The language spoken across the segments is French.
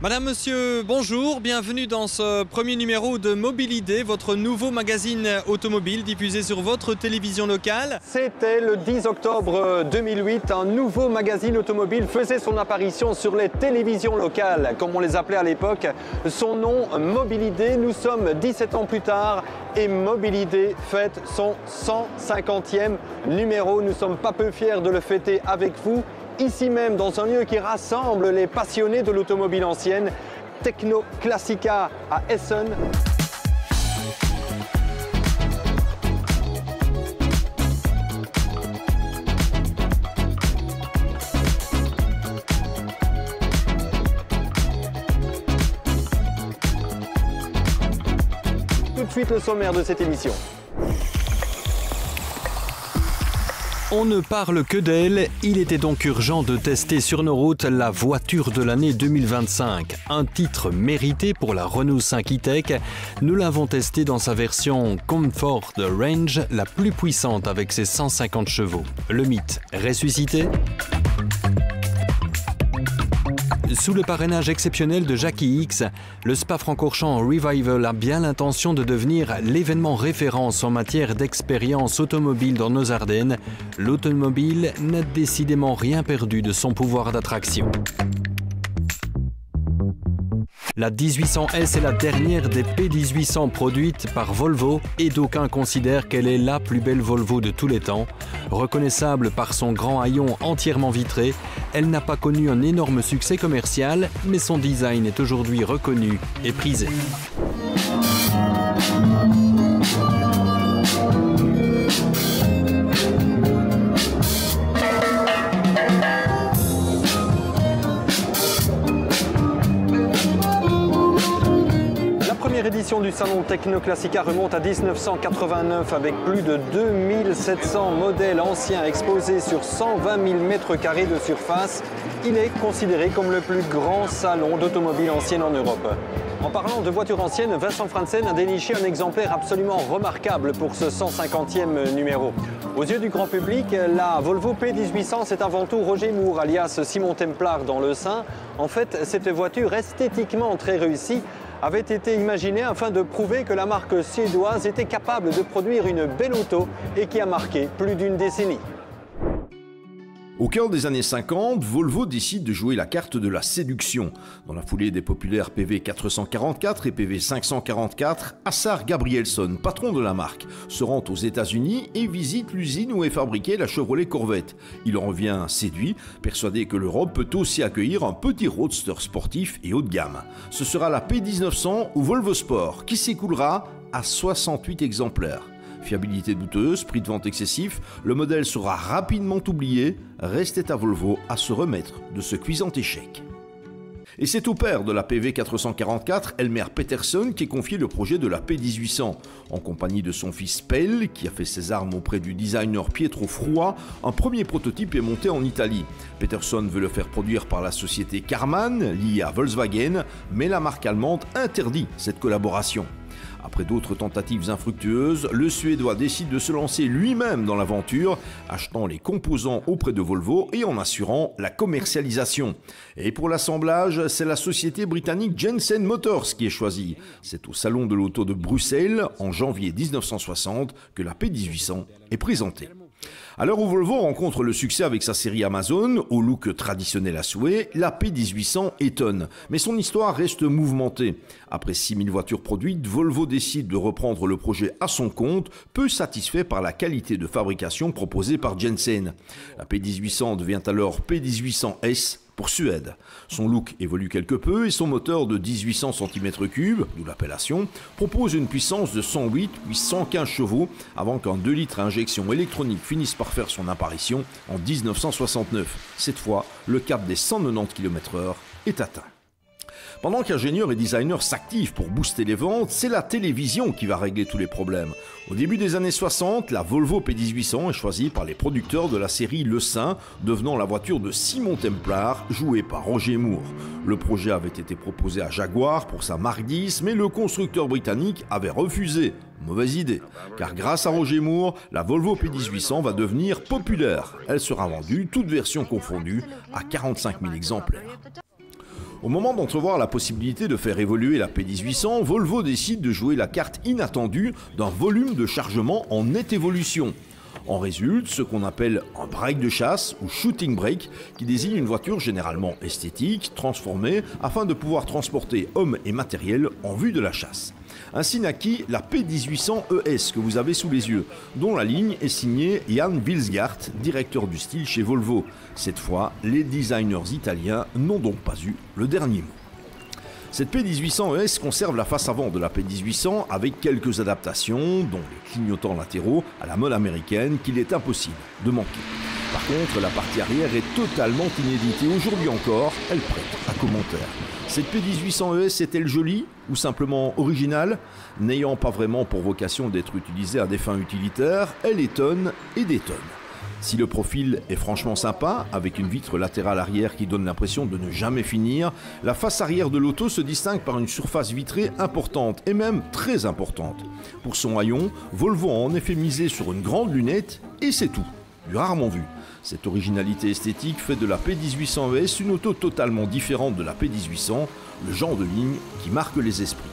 Madame, monsieur, bonjour, bienvenue dans ce premier numéro de Mobilidé, votre nouveau magazine automobile diffusé sur votre télévision locale. C'était le 10 octobre 2008, un nouveau magazine automobile faisait son apparition sur les télévisions locales, comme on les appelait à l'époque. Son nom, Mobilidé, nous sommes 17 ans plus tard et Mobilidé fête son 150e numéro. Nous ne sommes pas peu fiers de le fêter avec vous. Ici même, dans un lieu qui rassemble les passionnés de l'automobile ancienne, Techno Classica à Essen. Tout de suite le sommaire de cette émission. On ne parle que d'elle, il était donc urgent de tester sur nos routes la voiture de l'année 2025. Un titre mérité pour la Renault 5 e-Tech. Nous l'avons testé dans sa version Comfort Range, la plus puissante avec ses 150 chevaux. Le mythe ressuscité ? Sous le parrainage exceptionnel de Jackie X, le Spa-Francorchamps Revival a bien l'intention de devenir l'événement référence en matière d'expérience automobile dans nos Ardennes. L'automobile n'a décidément rien perdu de son pouvoir d'attraction. La 1800S est la dernière des P1800 produites par Volvo et d'aucuns considèrent qu'elle est la plus belle Volvo de tous les temps. Reconnaissable par son grand haillon entièrement vitré, elle n'a pas connu un énorme succès commercial, mais son design est aujourd'hui reconnu et prisé. L'édition du salon Techno Classica remonte à 1989 avec plus de 2700 modèles anciens exposés sur 120 000 m² de surface. Il est considéré comme le plus grand salon d'automobile ancienne en Europe. En parlant de voitures anciennes, Vincent Franzen a déniché un exemplaire absolument remarquable pour ce 150e numéro. Aux yeux du grand public, la Volvo P1800, c'est avant tout Roger Moore, alias Simon Templar dans le sein. En fait, cette voiture esthétiquement très réussie avait été imaginée afin de prouver que la marque suédoise était capable de produire une belle auto et qui a marqué plus d'une décennie. Au cœur des années 50, Volvo décide de jouer la carte de la séduction. Dans la foulée des populaires PV 444 et PV 544, Assar Gabrielson, patron de la marque, se rend aux États-Unis et visite l'usine où est fabriquée la Chevrolet Corvette. Il en revient séduit, persuadé que l'Europe peut aussi accueillir un petit roadster sportif et haut de gamme. Ce sera la P1900 ou Volvo Sport qui s'écoulera à 68 exemplaires. Fiabilité douteuse, prix de vente excessif, le modèle sera rapidement oublié, restait à Volvo à se remettre de ce cuisant échec. Et c'est au père de la PV 444, Elmer Peterson, qui est confié le projet de la P1800. En compagnie de son fils Pell, qui a fait ses armes auprès du designer Pietro Frua, un premier prototype est monté en Italie. Peterson veut le faire produire par la société Karmann, liée à Volkswagen, mais la marque allemande interdit cette collaboration. Après d'autres tentatives infructueuses, le Suédois décide de se lancer lui-même dans l'aventure, achetant les composants auprès de Volvo et en assurant la commercialisation. Et pour l'assemblage, c'est la société britannique Jensen Motors qui est choisie. C'est au Salon de l'Auto de Bruxelles, en janvier 1960, que la P1800 est présentée. À l'heure où Volvo rencontre le succès avec sa série Amazon, au look traditionnel à souhait, la P1800 étonne. Mais son histoire reste mouvementée. Après 6000 voitures produites, Volvo décide de reprendre le projet à son compte, peu satisfait par la qualité de fabrication proposée par Jensen. La P1800 devient alors P1800S pour Suède. Son look évolue quelque peu et son moteur de 1800 cm3, d'où l'appellation, propose une puissance de 108 puis 115 chevaux avant qu'un 2 litres à injection électronique finisse par faire son apparition en 1969. Cette fois, le cap des 190 km/h est atteint. Pendant qu'ingénieurs et designers s'activent pour booster les ventes, c'est la télévision qui va régler tous les problèmes. Au début des années 60, la Volvo P1800 est choisie par les producteurs de la série Le Saint, devenant la voiture de Simon Templar, jouée par Roger Moore. Le projet avait été proposé à Jaguar pour sa Mark X, mais le constructeur britannique avait refusé. Mauvaise idée, car grâce à Roger Moore, la Volvo P1800 va devenir populaire. Elle sera vendue, toutes versions confondues, à 45 000 exemplaires. Au moment d'entrevoir la possibilité de faire évoluer la P1800, Volvo décide de jouer la carte inattendue d'un volume de chargement en nette évolution. En résulte ce qu'on appelle un break de chasse ou shooting brake, qui désigne une voiture généralement esthétique, transformée afin de pouvoir transporter hommes et matériel en vue de la chasse. Ainsi naquit la P1800 ES que vous avez sous les yeux, dont la ligne est signée Jan Wilsgaard, directeur du style chez Volvo. Cette fois, les designers italiens n'ont donc pas eu le dernier mot. Cette P1800 ES conserve la face avant de la P1800 avec quelques adaptations, dont les clignotants latéraux à la mode américaine qu'il est impossible de manquer. Par contre, la partie arrière est totalement inédite et aujourd'hui encore, elle prête à commentaire. Cette P1800 ES est-elle jolie ou simplement originale? N'ayant pas vraiment pour vocation d'être utilisée à des fins utilitaires, elle étonne et détonne. Si le profil est franchement sympa, avec une vitre latérale arrière qui donne l'impression de ne jamais finir, la face arrière de l'auto se distingue par une surface vitrée importante et même très importante. Pour son haillon, Volvo a en effet misé sur une grande lunette et c'est tout, du rarement vu. Cette originalité esthétique fait de la P1800 ES une auto totalement différente de la P1800, le genre de ligne qui marque les esprits.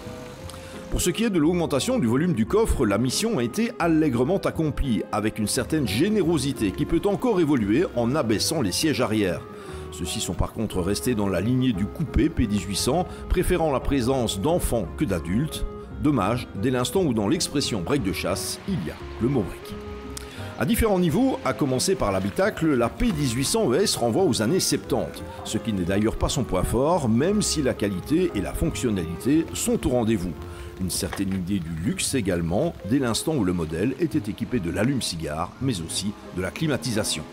Pour ce qui est de l'augmentation du volume du coffre, la mission a été allègrement accomplie, avec une certaine générosité qui peut encore évoluer en abaissant les sièges arrière. Ceux-ci sont par contre restés dans la lignée du coupé P1800, préférant la présence d'enfants que d'adultes. Dommage, dès l'instant où dans l'expression break de chasse, il y a le mot break. À différents niveaux, à commencer par l'habitacle, la P1800 ES renvoie aux années 70, ce qui n'est d'ailleurs pas son point fort, même si la qualité et la fonctionnalité sont au rendez-vous. Une certaine idée du luxe également, dès l'instant où le modèle était équipé de l'allume-cigare, mais aussi de la climatisation.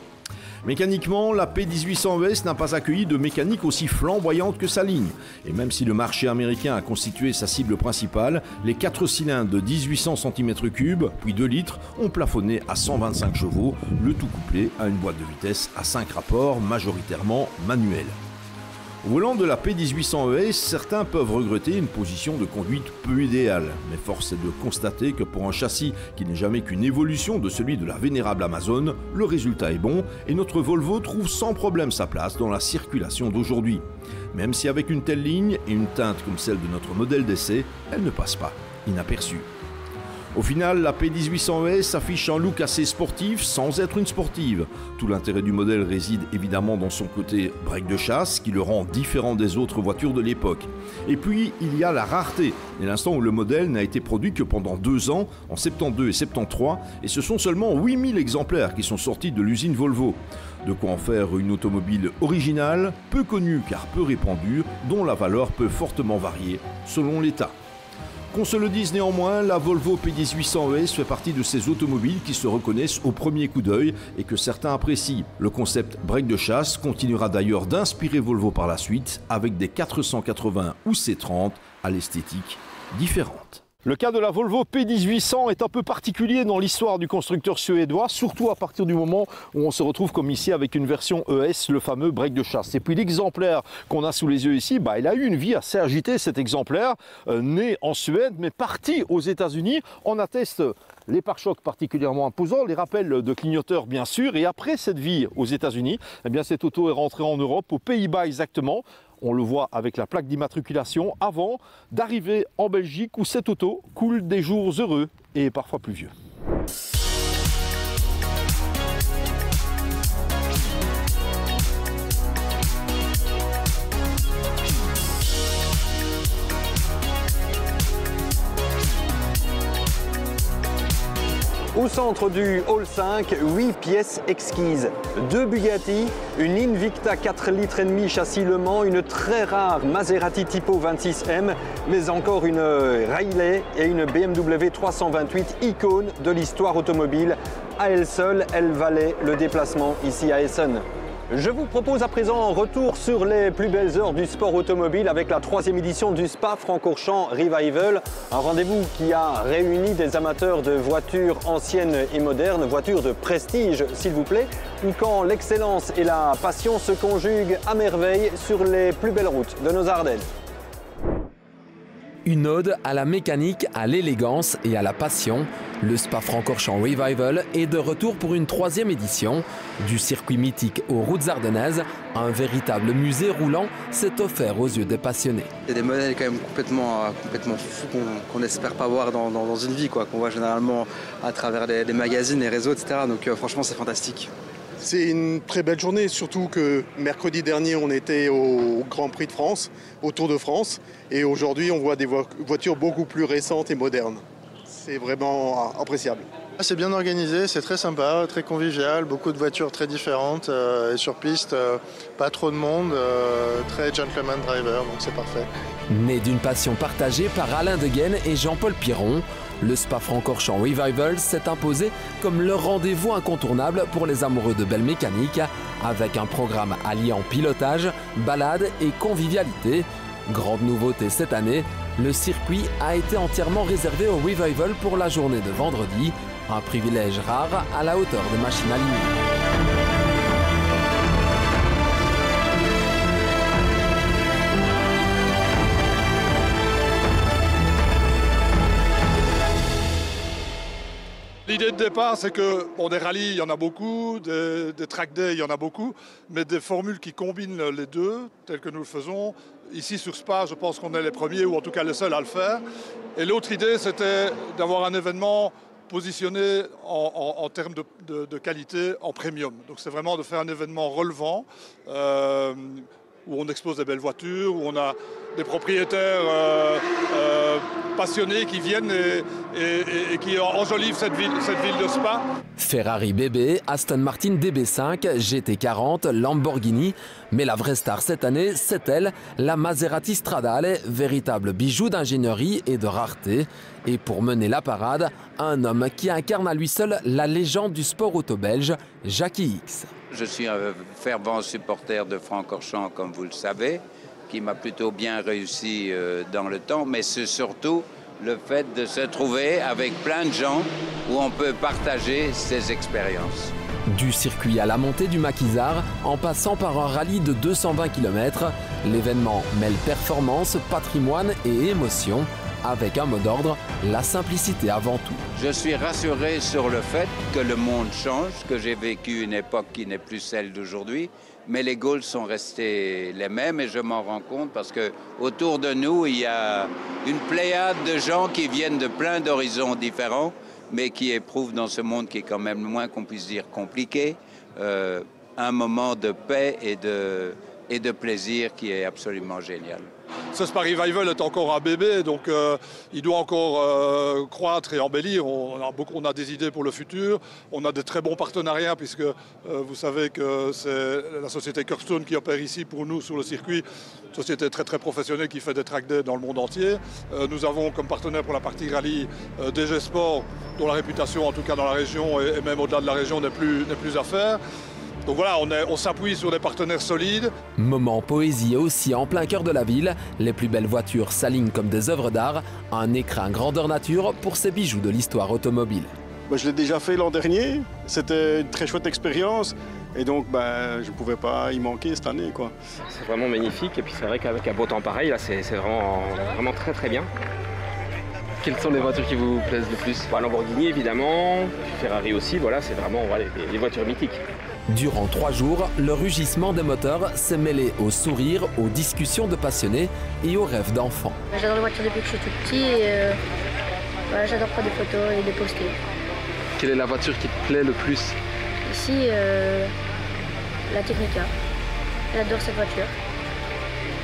Mécaniquement, la P1800 ES n'a pas accueilli de mécanique aussi flamboyante que sa ligne. Et même si le marché américain a constitué sa cible principale, les 4 cylindres de 1800 cm3, puis 2 litres, ont plafonné à 125 chevaux, le tout couplé à une boîte de vitesse à 5 rapports, majoritairement manuels. Au volant de la P1800 ES, certains peuvent regretter une position de conduite peu idéale, mais force est de constater que pour un châssis qui n'est jamais qu'une évolution de celui de la vénérable Amazon, le résultat est bon et notre Volvo trouve sans problème sa place dans la circulation d'aujourd'hui. Même si avec une telle ligne et une teinte comme celle de notre modèle d'essai, elle ne passe pas inaperçue. Au final, la P1800 ES affiche un look assez sportif sans être une sportive. Tout l'intérêt du modèle réside évidemment dans son côté break de chasse qui le rend différent des autres voitures de l'époque. Et puis, il y a la rareté, dès l'instant où le modèle n'a été produit que pendant 2 ans, en 72 et 73, et ce sont seulement 8000 exemplaires qui sont sortis de l'usine Volvo. De quoi en faire une automobile originale, peu connue car peu répandue, dont la valeur peut fortement varier selon l'état. Qu'on se le dise néanmoins, la Volvo P1800 ES fait partie de ces automobiles qui se reconnaissent au premier coup d'œil et que certains apprécient. Le concept break de chasse continuera d'ailleurs d'inspirer Volvo par la suite avec des 480 ou C30 à l'esthétique différente. Le cas de la Volvo P1800 est un peu particulier dans l'histoire du constructeur suédois, surtout à partir du moment où on se retrouve comme ici avec une version ES, le fameux break de chasse. Et puis l'exemplaire qu'on a sous les yeux ici, il a eu une vie assez agitée cet exemplaire, né en Suède mais parti aux États-Unis. On atteste les pare-chocs particulièrement imposants, les rappels de clignoteurs bien sûr. Et après cette vie aux États-Unis, eh bien cette auto est rentrée en Europe, aux Pays-Bas exactement. On le voit avec la plaque d'immatriculation avant d'arriver en Belgique où cette auto coule des jours heureux et parfois pluvieux. Au centre du Hall 5, 8 pièces exquises. 2 Bugatti, une Invicta 4,5 litres châssis Le Mans, une très rare Maserati Tipo 26M, mais encore une Riley et une BMW 328, icône de l'histoire automobile. À elle seule, elle valait le déplacement ici à Essen. Je vous propose à présent un retour sur les plus belles heures du sport automobile avec la 3e édition du Spa-Francorchamps Revival. Un rendez-vous qui a réuni des amateurs de voitures anciennes et modernes, voitures de prestige s'il vous plaît, où quand l'excellence et la passion se conjuguent à merveille sur les plus belles routes de nos Ardennes. Une ode à la mécanique, à l'élégance et à la passion, le Spa-Francorchamps Revival est de retour pour une 3e édition. Du circuit mythique aux routes ardennaises, un véritable musée roulant s'est offert aux yeux des passionnés. Il y a des modèles quand même complètement fous qu'on n'espère pas voir dans une vie, qu'on voit généralement à travers les magazines, les réseaux, etc. Donc franchement c'est fantastique. C'est une très belle journée, surtout que mercredi dernier, on était au Grand Prix de France, au Tour de France. Et aujourd'hui, on voit des voitures beaucoup plus récentes et modernes. C'est vraiment appréciable. C'est bien organisé, c'est très sympa, très convivial, beaucoup de voitures très différentes. Et sur piste, pas trop de monde, très gentleman driver, donc c'est parfait. Né d'une passion partagée par Alain Deguenne et Jean-Paul Piron, le Spa-Francorchamps Revival s'est imposé comme le rendez-vous incontournable pour les amoureux de belles mécaniques, avec un programme alliant pilotage, balade et convivialité. Grande nouveauté cette année, le circuit a été entièrement réservé au Revival pour la journée de vendredi, un privilège rare à la hauteur des machines alignées. L'idée de départ, c'est que des rallyes, il y en a beaucoup, des track days, il y en a beaucoup, mais des formules qui combinent les deux, telles que nous le faisons. Ici, sur Spa, je pense qu'on est les premiers, ou en tout cas les seuls à le faire. Et l'autre idée, c'était d'avoir un événement positionné en termes de qualité en premium. Donc c'est vraiment de faire un événement relevant, où on expose des belles voitures, où on a des propriétaires passionnés qui viennent et qui enjolivent cette ville de Spa. Ferrari BB, Aston Martin DB5, GT40, Lamborghini. Mais la vraie star cette année, c'est elle, la Maserati Stradale, véritable bijou d'ingénierie et de rareté. Et pour mener la parade, un homme qui incarne à lui seul la légende du sport auto belge, Jackie X. Je suis un fervent supporter de Francorchamps, comme vous le savez, qui m'a plutôt bien réussi dans le temps, mais c'est surtout le fait de se trouver avec plein de gens où on peut partager ses expériences. Du circuit à la montée du Maquisard, en passant par un rallye de 220 km, l'événement mêle performance, patrimoine et émotion, avec un mot d'ordre, la simplicité avant tout. Je suis rassuré sur le fait que le monde change, que j'ai vécu une époque qui n'est plus celle d'aujourd'hui, mais les goals sont restés les mêmes et je m'en rends compte parce que autour de nous, il y a une pléiade de gens qui viennent de plein d'horizons différents, mais qui éprouvent dans ce monde qui est quand même, moins qu'on puisse dire, compliqué, un moment de paix et de plaisir qui est absolument génial. Ce Spa Revival est encore un bébé, donc il doit encore croître et embellir. On a des idées pour le futur, on a de très bons partenariats puisque vous savez que c'est la société Kirkstone qui opère ici pour nous sur le circuit, une société très professionnelle qui fait des track days dans le monde entier. Nous avons comme partenaire pour la partie rallye DG Sport, dont la réputation en tout cas dans la région et même au-delà de la région n'est plus à faire. Donc voilà, on s'appuie sur des partenaires solides. Moment poésie aussi en plein cœur de la ville, les plus belles voitures s'alignent comme des œuvres d'art, un écrin grandeur nature pour ces bijoux de l'histoire automobile. Je l'ai déjà fait l'an dernier, c'était une très chouette expérience et donc je ne pouvais pas y manquer cette année. C'est vraiment magnifique et puis c'est vrai qu'avec un beau temps pareil, là, c'est vraiment très bien. Quelles sont les voitures qui vous plaisent le plus? Lamborghini évidemment, Ferrari aussi, voilà, c'est vraiment les voitures mythiques. Durant 3 jours, le rugissement des moteurs s'est mêlé aux sourires, aux discussions de passionnés et aux rêves d'enfants. J'adore les voitures depuis que je suis tout petit et j'adore prendre des photos et les poster. Quelle est la voiture qui te plaît le plus? Ici, la Technica. J'adore cette voiture.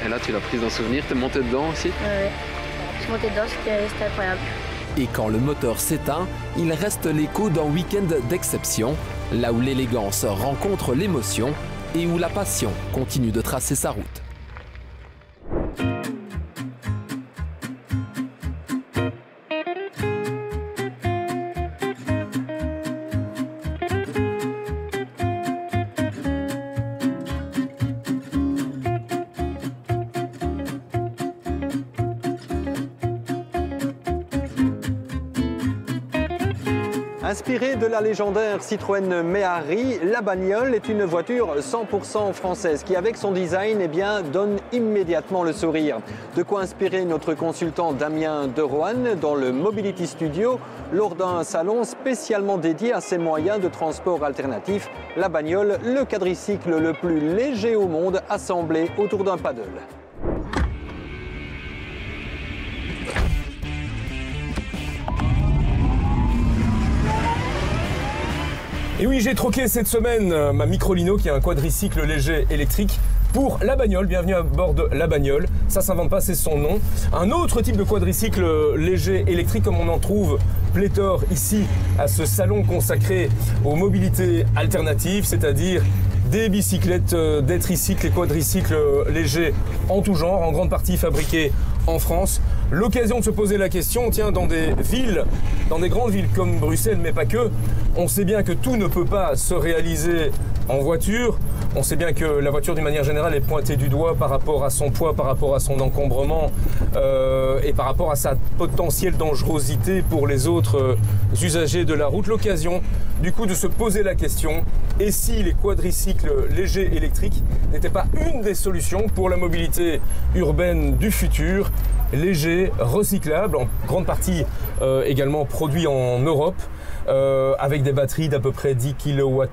Et là, tu l'as prise en souvenir, t'es monté dedans aussi? Ouais, je suis monté dedans, c'était incroyable. Et quand le moteur s'éteint, il reste l'écho d'un week-end d'exception, là où l'élégance rencontre l'émotion et où la passion continue de tracer sa route. Inspirée de la légendaire Citroën Méhari, la bagnole est une voiture 100% française qui, avec son design, donne immédiatement le sourire. De quoi inspirer notre consultant Damien Derohan dans le Mobility Studio lors d'un salon spécialement dédié à ces moyens de transport alternatifs. La bagnole, le quadricycle le plus léger au monde, assemblé autour d'un paddle. Et oui, j'ai troqué cette semaine ma Microlino qui est un quadricycle léger électrique pour la bagnole. Bienvenue à bord de la bagnole. Ça s'invente pas, c'est son nom. Un autre type de quadricycle léger électrique comme on en trouve pléthore ici à ce salon consacré aux mobilités alternatives, c'est-à-dire des bicyclettes, des tricycles et quadricycles légers en tout genre, en grande partie fabriqués en France. L'occasion de se poser la question, tiens, dans des villes, dans des grandes villes comme Bruxelles, mais pas que, on sait bien que tout ne peut pas se réaliser en voiture. On sait bien que la voiture, d'une manière générale, est pointée du doigt par rapport à son poids, par rapport à son encombrement et par rapport à sa potentielle dangerosité pour les autres usagers de la route. L'occasion, du coup, de se poser la question, et si les quadricycles légers électriques n'étaient pas une des solutions pour la mobilité urbaine du futur, légers, recyclables, en grande partie également produits en Europe, avec des batteries d'à peu près 10 kWh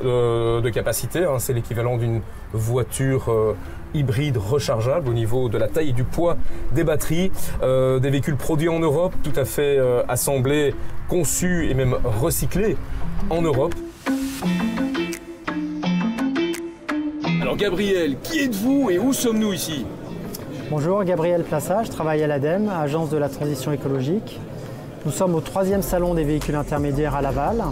de capacité. Hein, c'est l'équivalent d'une voiture hybride rechargeable au niveau de la taille et du poids des batteries. Des véhicules produits en Europe, tout à fait assemblés, conçus et même recyclés en Europe. Alors Gabriel, qui êtes-vous et où sommes-nous ici ? Bonjour, Gabriel Plassat, je travaille à l'ADEME, Agence de la transition écologique. Nous sommes au 3e salon des véhicules intermédiaires à Laval.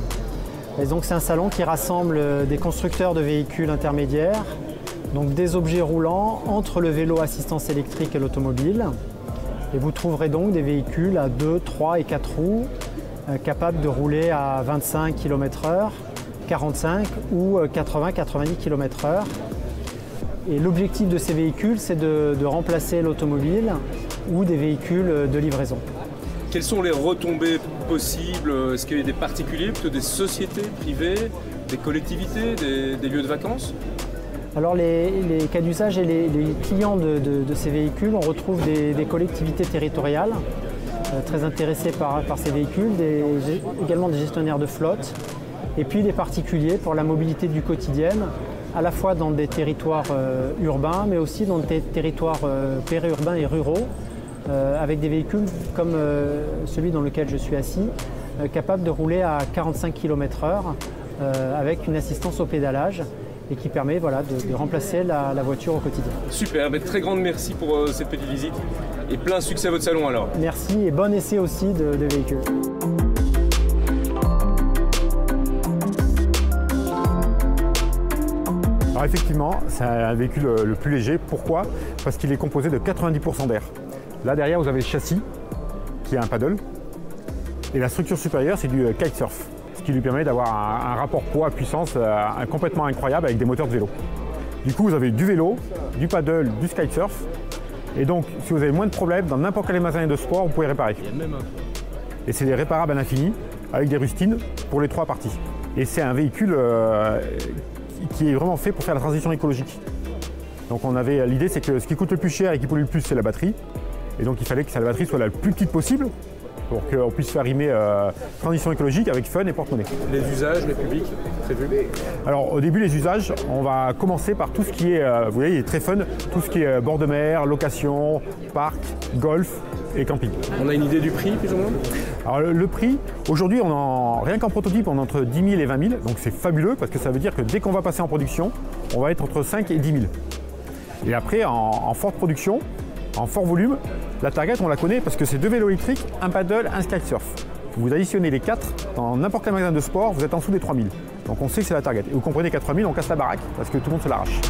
Et donc c'est un salon qui rassemble des constructeurs de véhicules intermédiaires, donc des objets roulants entre le vélo assistance électrique et l'automobile. Et vous trouverez donc des véhicules à 2, 3 et 4 roues capables de rouler à 25 km/h, 45 ou 80-90 km/h. Et l'objectif de ces véhicules, c'est de remplacer l'automobile ou des véhicules de livraison. Quelles sont les retombées possibles? Est-ce qu'il y a des particuliers, plutôt des sociétés privées, des collectivités, des lieux de vacances? Alors les cas d'usage et les clients de ces véhicules, on retrouve des collectivités territoriales très intéressées par ces véhicules, également des gestionnaires de flotte, et puis des particuliers pour la mobilité du quotidien, à la fois dans des territoires urbains, mais aussi dans des territoires périurbains et ruraux, avec des véhicules comme celui dans lequel je suis assis, capables de rouler à 45 km/h avec une assistance au pédalage et qui permet de remplacer la voiture au quotidien. Super, très grande merci pour cette petite visite et plein succès à votre salon alors. Merci et bon essai aussi de véhicules. Alors effectivement, c'est un véhicule le plus léger. Pourquoi? Parce qu'il est composé de 90% d'air. Là derrière, vous avez le châssis, qui est un paddle. Et la structure supérieure, c'est du kitesurf, ce qui lui permet d'avoir un rapport poids-puissance complètement incroyable avec des moteurs de vélo. Du coup, vous avez du vélo, du paddle, du kitesurf. Et donc, si vous avez moins de problèmes, dans n'importe quel magasin de sport, vous pouvez réparer. Et c'est réparables à l'infini, avec des rustines pour les 3 parties. Et c'est un véhicule qui est vraiment fait pour faire la transition écologique. Donc l'idée, c'est que ce qui coûte le plus cher et qui pollue le plus, c'est la batterie. Et donc il fallait que la batterie soit la plus petite possible pour qu'on puisse faire rimer transition écologique avec fun et porte-monnaie. Les usages, les publics prévus? Alors au début, les usages, on va commencer par tout ce qui est, vous voyez, il est très fun, tout ce qui est bord de mer, location, parc, golf et camping. On a une idée du prix plus ou moins? Alors le prix, aujourd'hui, rien qu'en prototype, on est entre 10 000 et 20 000, donc c'est fabuleux parce que ça veut dire que dès qu'on va passer en production, on va être entre 5 et 10 000. Et après, en forte production, en fort volume, la target, on la connaît parce que c'est 2 vélos électriques, un paddle, un kitesurf. Vous additionnez les 4 dans n'importe quel magasin de sport, vous êtes en dessous des 3 000. Donc on sait que c'est la target. Et vous comprenez qu'à 3 000, on casse la baraque parce que tout le monde se l'arrache.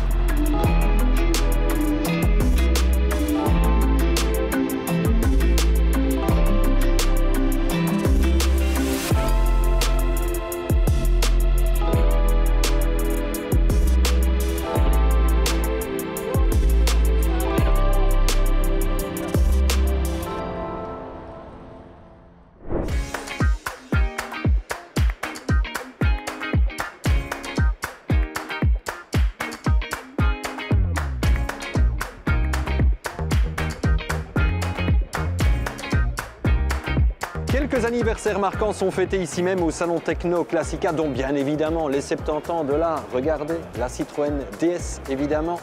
Quelques anniversaires marquants sont fêtés ici même au Salon Techno Classica, dont bien évidemment les 70 ans de regardez, la Citroën DS évidemment.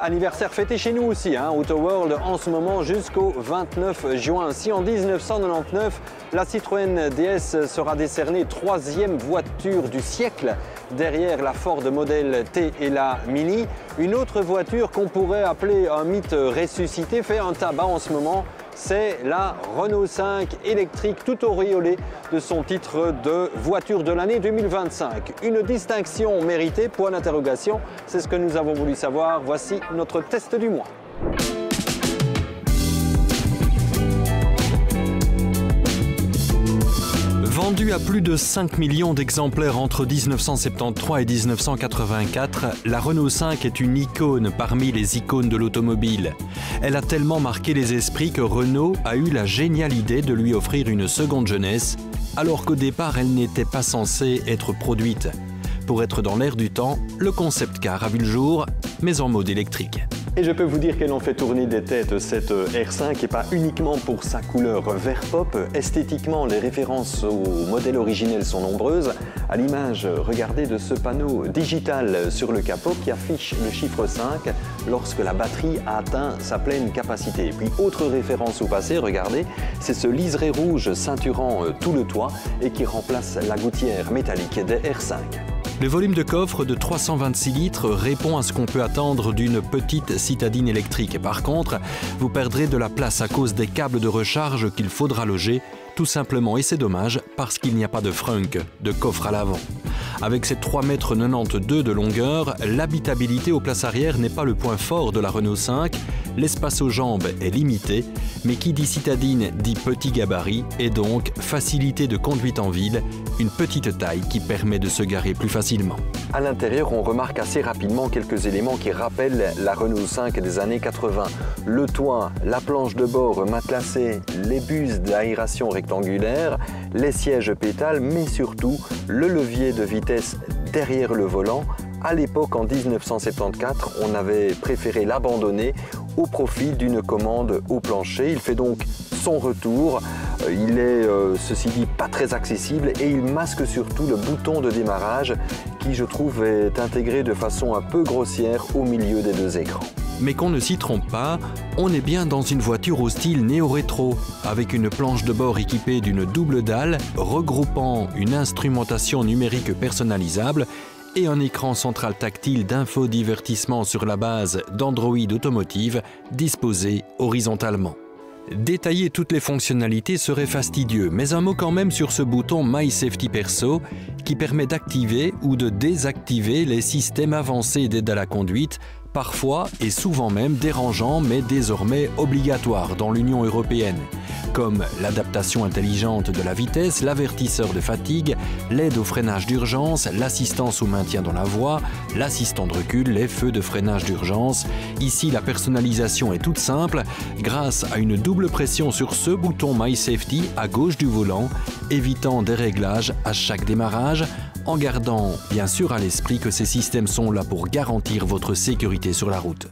Anniversaire fêté chez nous aussi, Auto World en ce moment jusqu'au 29 juin. Si en 1999, la Citroën DS sera décernée 3e voiture du siècle derrière la Ford Model T et la Mini, une autre voiture qu'on pourrait appeler un mythe ressuscité fait un tabac en ce moment. C'est la Renault 5 électrique tout auréolée de son titre de voiture de l'année 2025. Une distinction méritée, point d'interrogation, c'est ce que nous avons voulu savoir. Voici notre test du mois. Vendue à plus de 5 millions d'exemplaires entre 1973 et 1984, la Renault 5 est une icône parmi les icônes de l'automobile. Elle a tellement marqué les esprits que Renault a eu la géniale idée de lui offrir une seconde jeunesse, alors qu'au départ elle n'était pas censée être produite. Pour être dans l'air du temps, le concept car a vu le jour, mais en mode électrique. Et je peux vous dire qu'elle en fait tourner des têtes, cette R5, et pas uniquement pour sa couleur vert pop. Esthétiquement, les références au modèle originel sont nombreuses. À l'image, regardez, de ce panneau digital sur le capot qui affiche le chiffre 5 lorsque la batterie a atteint sa pleine capacité. Et puis, autre référence au passé, regardez, c'est ce liseré rouge ceinturant tout le toit et qui remplace la gouttière métallique des R5. Le volume de coffre de 326 litres répond à ce qu'on peut attendre d'une petite citadine électrique. Par contre, vous perdrez de la place à cause des câbles de recharge qu'il faudra loger, tout simplement, et c'est dommage, parce qu'il n'y a pas de frunk, de coffre à l'avant. Avec ses 3,92 m de longueur, l'habitabilité aux places arrière n'est pas le point fort de la Renault 5. L'espace aux jambes est limité, mais qui dit citadine dit petit gabarit et donc facilité de conduite en ville, une petite taille qui permet de se garer plus facilement. À l'intérieur, on remarque assez rapidement quelques éléments qui rappellent la Renault 5 des années 80. Le toit, la planche de bord matelassée, les buses d'aération rectangulaire, les sièges pétales, mais surtout le levier de vitesse derrière le volant. À l'époque, en 1974, on avait préféré l'abandonner au profit d'une commande au plancher. Il fait donc son retour. Il est, ceci dit, pas très accessible et il masque surtout le bouton de démarrage qui, je trouve, est intégré de façon un peu grossière au milieu des deux écrans. Mais qu'on ne s'y trompe pas, on est bien dans une voiture au style néo-rétro, avec une planche de bord équipée d'une double dalle, regroupant une instrumentation numérique personnalisable et un écran central tactile d'infodivertissement sur la base d'Android Automotive disposé horizontalement. Détailler toutes les fonctionnalités serait fastidieux, mais un mot quand même sur ce bouton My Safety Perso qui permet d'activer ou de désactiver les systèmes avancés d'aide à la conduite, parfois et souvent même dérangeants mais désormais obligatoires dans l'Union européenne, comme l'adaptation intelligente de la vitesse, l'avertisseur de fatigue, l'aide au freinage d'urgence, l'assistance au maintien dans la voie, l'assistant de recul, les feux de freinage d'urgence. Ici, la personnalisation est toute simple grâce à une double pression sur ce bouton My Safety à gauche du volant, évitant des réglages à chaque démarrage, en gardant bien sûr à l'esprit que ces systèmes sont là pour garantir votre sécurité sur la route.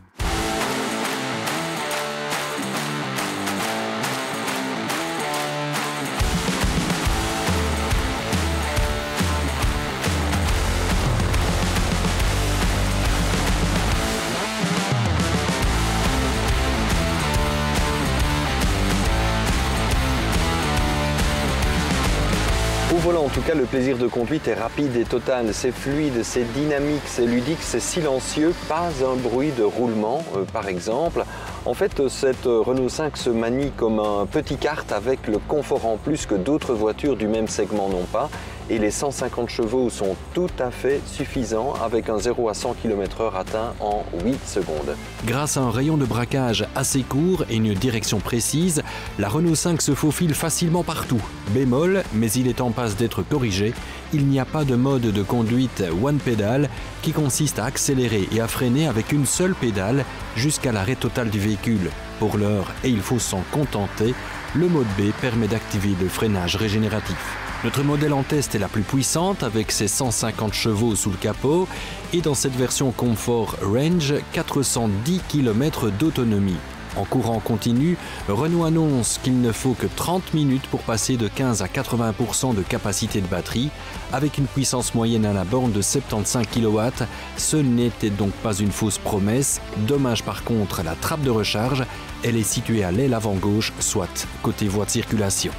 Au volant, en tout cas, le plaisir de conduite est rapide et total. C'est fluide, c'est dynamique, c'est ludique, c'est silencieux. Pas un bruit de roulement, par exemple. En fait, cette Renault 5 se manie comme un petit kart avec le confort en plus que d'autres voitures du même segment n'ont pas. Et les 150 chevaux sont tout à fait suffisants avec un 0 à 100 km/h atteint en 8 secondes. Grâce à un rayon de braquage assez court et une direction précise, la Renault 5 se faufile facilement partout. Bémol, mais il est en passe d'être corrigé, il n'y a pas de mode de conduite one pedal qui consiste à accélérer et à freiner avec une seule pédale jusqu'à l'arrêt total du véhicule. Pour l'heure, et il faut s'en contenter, le mode B permet d'activer le freinage régénératif. Notre modèle en test est la plus puissante avec ses 150 chevaux sous le capot et dans cette version Comfort Range, 410 km d'autonomie. En courant continu, Renault annonce qu'il ne faut que 30 minutes pour passer de 15 à 80% de capacité de batterie, avec une puissance moyenne à la borne de 75 kW. Ce n'était donc pas une fausse promesse. Dommage par contre la trappe de recharge, elle est située à l'aile avant gauche, soit côté voie de circulation.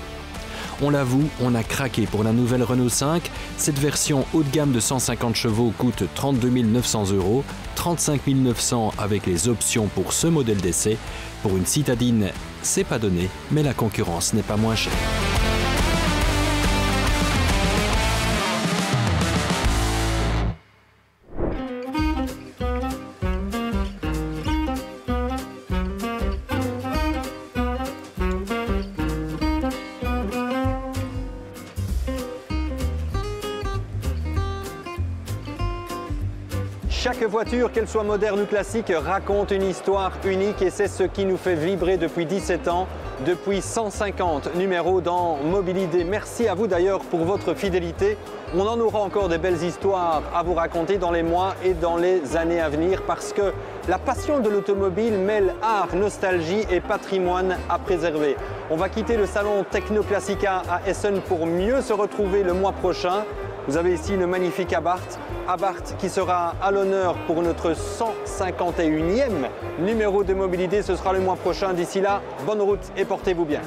On l'avoue, on a craqué pour la nouvelle Renault 5. Cette version haut de gamme de 150 chevaux coûte 32 900 €, 35 900 avec les options pour ce modèle d'essai. Pour une citadine, c'est pas donné, mais la concurrence n'est pas moins chère. Chaque voiture, qu'elle soit moderne ou classique, raconte une histoire unique et c'est ce qui nous fait vibrer depuis 17 ans, depuis 150 numéros dans Mobilidé. Merci à vous d'ailleurs pour votre fidélité. On en aura encore de belles histoires à vous raconter dans les mois et dans les années à venir parce que la passion de l'automobile mêle art, nostalgie et patrimoine à préserver. On va quitter le salon Technoclassica à Essen pour mieux se retrouver le mois prochain. Vous avez ici le magnifique Abarth qui sera à l'honneur pour notre 151e numéro de Mobilidé. Ce sera le mois prochain. D'ici là, bonne route et portez-vous bien.